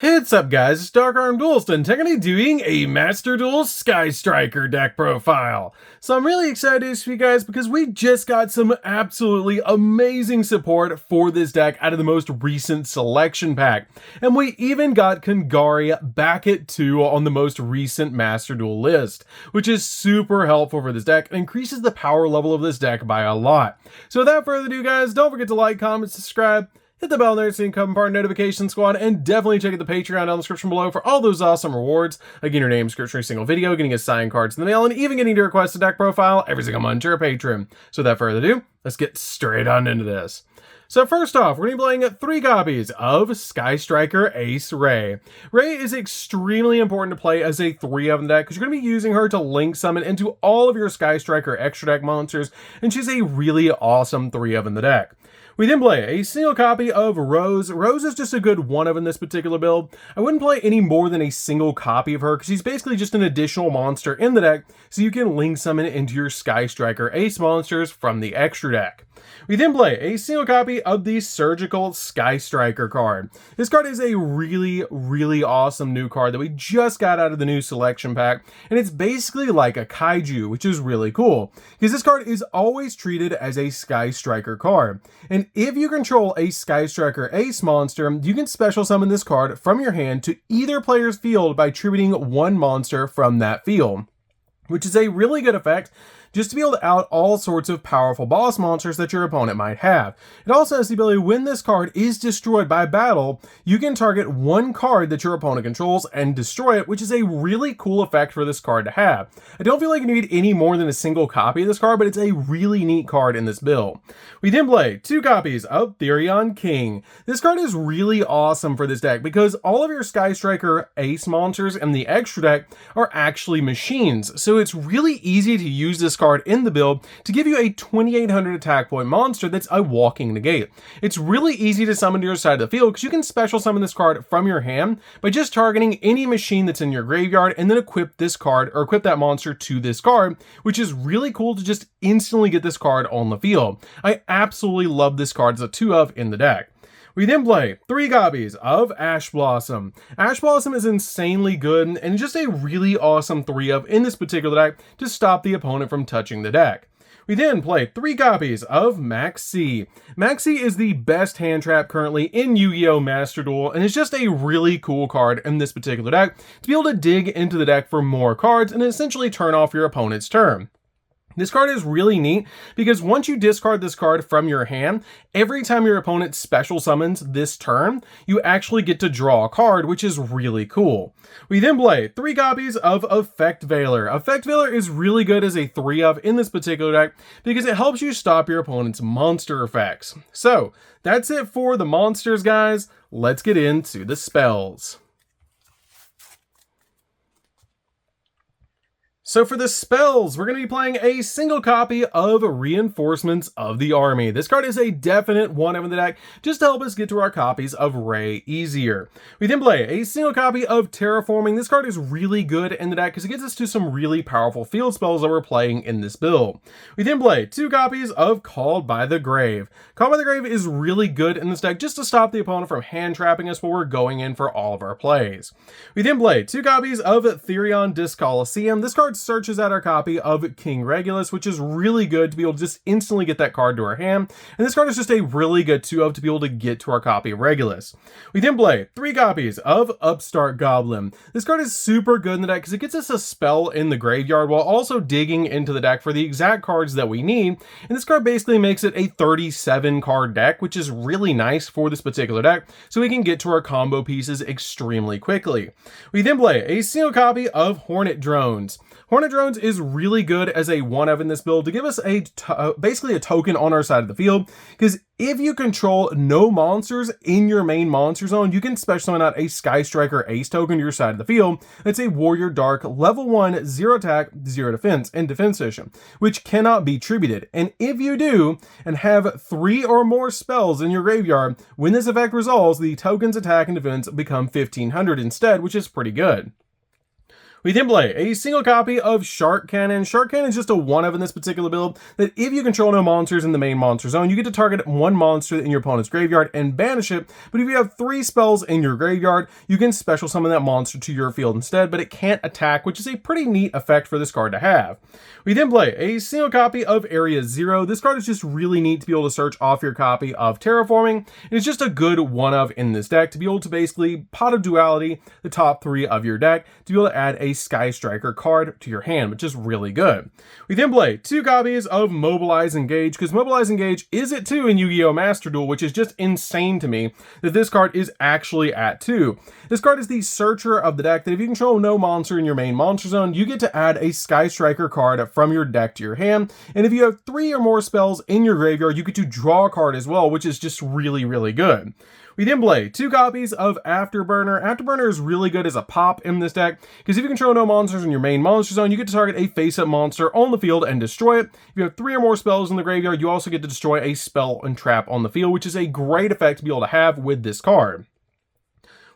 What's up guys, it's DarkArmedDuelist and technically doing a Master Duel Sky Striker deck profile. So I'm really excited for you guys because we just got some absolutely amazing support for this deck out of the most recent selection pack. And we even got Kangari back at 2 on the most recent Master Duel list, which is super helpful for this deck and increases the power level of this deck by a lot. So without further ado guys, don't forget to like, comment, subscribe, hit the bell there so you can become part of Notification Squad, and definitely check out the Patreon down in the description below for all those awesome rewards, like getting your name description every single video, getting us signed cards in the mail, and even getting to request a deck profile every single month to your Patreon. So without further ado, let's get straight on into this. So first off, we're going to be playing 3 copies of Sky Striker Ace Ray. Ray is extremely important to play as a 3-of in the deck because you're going to be using her to link summon into all of your Sky Striker extra deck monsters, and she's a really awesome 3-of in the deck. We then play a single copy of Rose. Rose is just a good 1-of in this particular build. I wouldn't play any more than a single copy of her because she's basically just an additional monster in the deck, so you can link summon into your Sky Striker Ace monsters from the extra deck. We then play a single copy of the Surgical Sky Striker card. This card is a really awesome new card that we just got out of the new selection pack, and it's basically like a kaiju, which is really cool, because this card is always treated as a Sky Striker card. And if you control a Sky Striker Ace monster, you can special summon this card from your hand to either player's field by tributing 1 monster from that field, which is a really good effect just to be able to out all sorts of powerful boss monsters that your opponent might have. It also has the ability, when this card is destroyed by battle, you can target 1 card that your opponent controls and destroy it, which is a really cool effect for this card to have. I don't feel like you need any more than a single copy of this card, but it's a really neat card in this build. We then play 2 copies of Therion King. This card is really awesome for this deck because all of your Sky Striker Ace monsters in the extra deck are actually machines, so it's really easy to use this card in the build to give you a 2800 attack point monster that's a walking negate. It's really easy to summon to your side of the field because you can special summon this card from your hand by just targeting any machine that's in your graveyard and then equip this card or equip that monster to this card, which is really cool to just instantly get this card on the field. I absolutely love this card as a 2-of in the deck. We then play 3 copies of Ash Blossom. Ash Blossom is insanely good and just a really awesome 3-of in this particular deck to stop the opponent from touching the deck. We then play 3 copies of Maxi. Maxi is the best hand trap currently in Yu-Gi-Oh! Master Duel, and it's just a really cool card in this particular deck to be able to dig into the deck for more cards and essentially turn off your opponent's turn. This card is really neat because once you discard this card from your hand, every time your opponent special summons this turn, you actually get to draw a card, which is really cool. We then play 3 copies of Effect Veiler. Effect Veiler is really good as a 3-of in this particular deck because it helps you stop your opponent's monster effects. So that's it for the monsters, guys. Let's get into the spells. So for the spells, we're going to be playing a single copy of Reinforcements of the Army. This card is a definite 1-of in the deck, just to help us get to our copies of Ray easier. We then play a single copy of Terraforming. This card is really good in the deck because it gets us to some really powerful field spells that we're playing in this build. We then play 2 copies of Called by the Grave. Called by the Grave is really good in this deck just to stop the opponent from hand trapping us while we're going in for all of our plays. We then play 2 copies of Therion Disc Coliseum. This card searches out our copy of King Regulus, which is really good to be able to just instantly get that card to our hand, and this card is just a really good 2-of to be able to get to our copy of Regulus. We then play 3 copies of Upstart Goblin. This card is super good in the deck because it gets us a spell in the graveyard while also digging into the deck for the exact cards that we need, and this card basically makes it a 37 card deck, which is really nice for this particular deck, so we can get to our combo pieces extremely quickly. We then play a single copy of Hornet Drones. Hornet Drones is really good as a 1-of in this build to give us basically a token on our side of the field, because if you control no monsters in your main monster zone, you can special summon out a Sky Striker Ace token to your side of the field. That's a Warrior Dark level 1, 0 attack, 0 defense, and defense position, which cannot be tributed. And if you do, and have 3 or more spells in your graveyard, when this effect resolves, the token's attack and defense become 1500 instead, which is pretty good. We then play a single copy of Shark Cannon. Shark Cannon is just a one-of in this particular build that if you control no monsters in the main monster zone, you get to target one monster in your opponent's graveyard and banish it. But if you have 3 spells in your graveyard, you can special summon that monster to your field instead, but it can't attack, which is a pretty neat effect for this card to have. We then play a single copy of Area Zero. This card is just really neat to be able to search off your copy of Terraforming. It's just a good one-of in this deck to be able to basically pot of duality the top 3 of your deck to be able to add a Sky Striker card to your hand, which is really good. We then play 2 copies of Mobilize Engage, because Mobilize Engage is at 2 in Yu-Gi-Oh! Master Duel, which is just insane to me that this card is actually at 2. This card is the searcher of the deck that if you control no monster in your main monster zone, you get to add a Sky Striker card from your deck to your hand, and if you have 3 or more spells in your graveyard, you get to draw a card as well, which is just really, really good. We then play 2 copies of Afterburner. Afterburner is really good as a pop in this deck, because if you control no monsters in your main monster zone, you get to target a face-up monster on the field and destroy it. If you have 3 or more spells in the graveyard, you also get to destroy a spell and trap on the field, which is a great effect to be able to have with this card.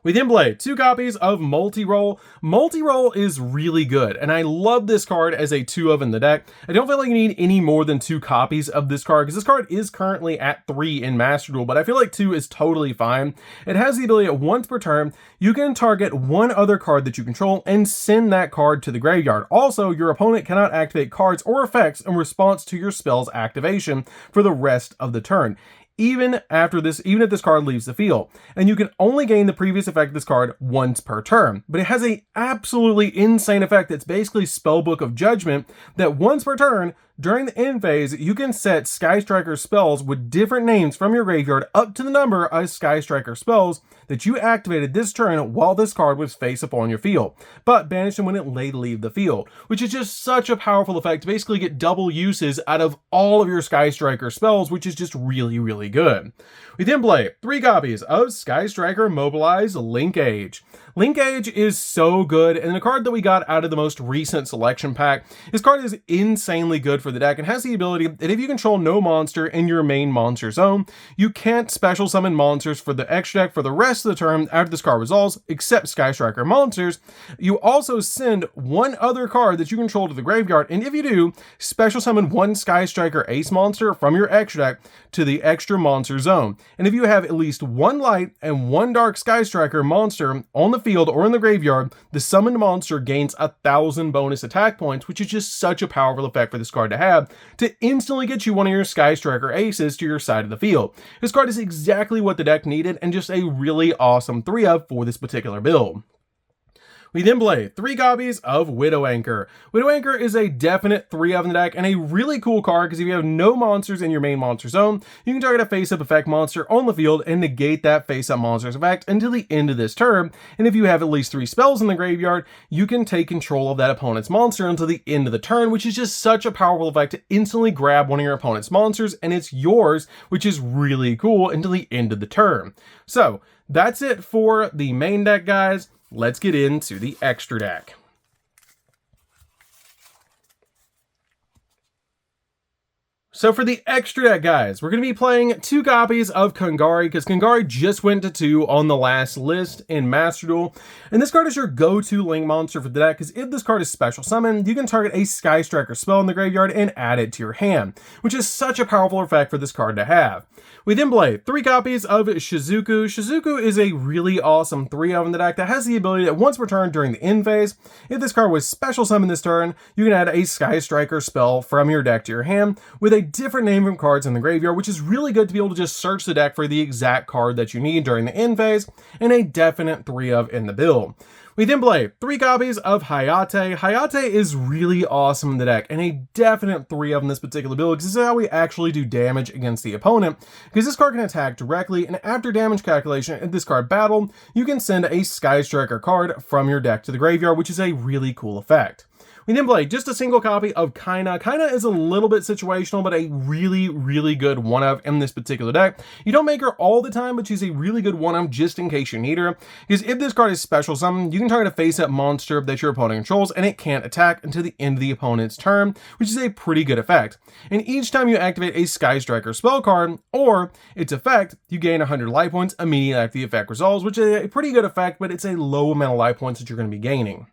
We then play 2 copies of Multi-Roll. Multi-Roll is really good, and I love this card as a 2-of in the deck. I don't feel like you need any more than 2 copies of this card, because this card is currently at 3 in Master Duel, but I feel like 2 is totally fine. It has the ability that once per turn, you can target one other card that you control and send that card to the graveyard. Also, your opponent cannot activate cards or effects in response to your spell's activation for the rest of the turn, even if this card leaves the field. And you can only gain the previous effect of this card once per turn. But it has a absolutely insane effect that's basically Spellbook of Judgment, that once per turn, during the end phase, you can set Sky Striker spells with different names from your graveyard up to the number of Sky Striker spells that you activated this turn while this card was face up on your field, but banish them when it may leave the field, which is just such a powerful effect to basically get double uses out of all of your Sky Striker spells, which is just really, really good. We then play 3 copies of Sky Striker Mobilize Linkage. Linkage is so good, and the card that we got out of the most recent selection pack, this card is insanely good for the deck and has the ability that if you control no monster in your main monster zone, you can't special summon monsters for the extra deck for the rest of the turn after this card resolves, except Sky Striker monsters. You also send one other card that you control to the graveyard, and if you do, special summon one Sky Striker Ace monster from your extra deck to the extra monster zone. And if you have at least 1 light and 1 dark Sky Striker monster on the field or in the graveyard, the summoned monster gains 1,000 bonus attack points, which is just such a powerful effect for this card to have to instantly get you one of your Sky Striker aces to your side of the field. This card is exactly what the deck needed and just a really awesome 3-of for this particular build. We then play 3 copies of Widow Anchor. Widow Anchor is a definite 3-of in the deck and a really cool card because if you have no monsters in your main monster zone, you can target a face-up effect monster on the field and negate that face-up monster's effect until the end of this turn. And if you have at least 3 spells in the graveyard, you can take control of that opponent's monster until the end of the turn, which is just such a powerful effect to instantly grab one of your opponent's monsters and it's yours, which is really cool until the end of the turn. So that's it for the main deck, guys. Let's get into the extra deck. So for the extra deck, guys, we're going to be playing 2 copies of Kangari, because Kangari just went to 2 on the last list in Master Duel. And this card is your go-to link monster for the deck, because if this card is special summoned, you can target a Sky Striker spell in the graveyard and add it to your hand, which is such a powerful effect for this card to have. We then play 3 copies of Shizuku. Shizuku is a really awesome 3-of in the deck that has the ability that once per turn during the end phase, if this card was special summoned this turn, you can add a Sky Striker spell from your deck to your hand with a different name from cards in the graveyard, which is really good to be able to just search the deck for the exact card that you need during the end phase, and a definite 3-of in the build. We then play 3 copies of Hayate. Hayate is really awesome in the deck, and a definite 3-of in this particular build, because this is how we actually do damage against the opponent, because this card can attack directly, and after damage calculation in this card battle, you can send a Sky Striker card from your deck to the graveyard, which is a really cool effect. We then play just a single copy of Kaina. Kaina is a little bit situational, but a really, really good 1-of in this particular deck. You don't make her all the time, but she's a really good 1-of just in case you need her. Because if this card is special summoned, you can target a face-up monster that your opponent controls, and it can't attack until the end of the opponent's turn, which is a pretty good effect. And each time you activate a Sky Striker spell card, or its effect, you gain 100 life points immediately after the effect resolves, which is a pretty good effect, but it's a low amount of life points that you're going to be gaining.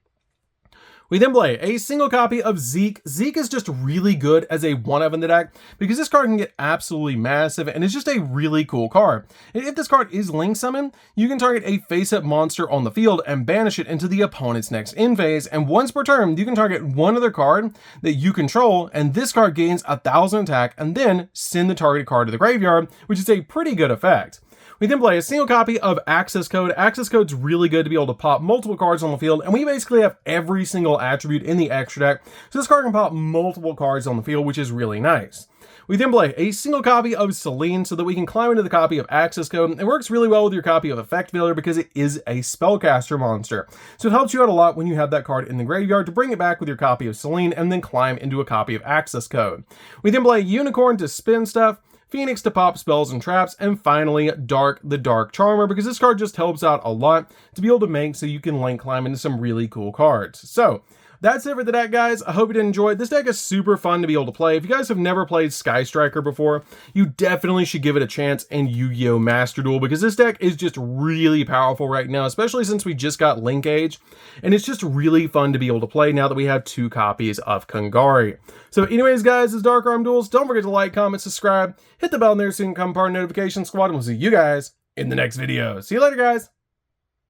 We then play a single copy of Zeke. Zeke is just really good as a 1-of in the deck because this card can get absolutely massive and it's just a really cool card. And if this card is Link Summon, you can target a face-up monster on the field and banish it into the opponent's next end phase, and once per turn, you can target one other card that you control, and this card gains 1000 attack and then send the targeted card to the graveyard, which is a pretty good effect. We then play a single copy of Access Code. Access Code's really good to be able to pop multiple cards on the field, and we basically have every single attribute in the extra deck, so this card can pop multiple cards on the field, which is really nice. We then play a single copy of Selene so that we can climb into the copy of Access Code. It works really well with your copy of Effect Failure because it is a spellcaster monster, so it helps you out a lot when you have that card in the graveyard to bring it back with your copy of Selene and then climb into a copy of Access Code. We then play Unicorn to spin stuff, Phoenix to pop spells and traps, and finally Dark the Dark Charmer, because this card just helps out a lot to be able to make so you can link climb into some really cool cards. So that's it for the deck, guys. I hope you did enjoy it. This deck is super fun to be able to play. If you guys have never played Sky Striker before, you definitely should give it a chance in Yu-Gi-Oh! Master Duel, because this deck is just really powerful right now, especially since we just got Linkage, and it's just really fun to be able to play now that we have 2 copies of Kangari. So anyways, guys, this is DarkArmedDuelist. Don't forget to like, comment, subscribe, hit the bell in there so you can become part of the notification squad, and we'll see you guys in the next video. See you later, guys.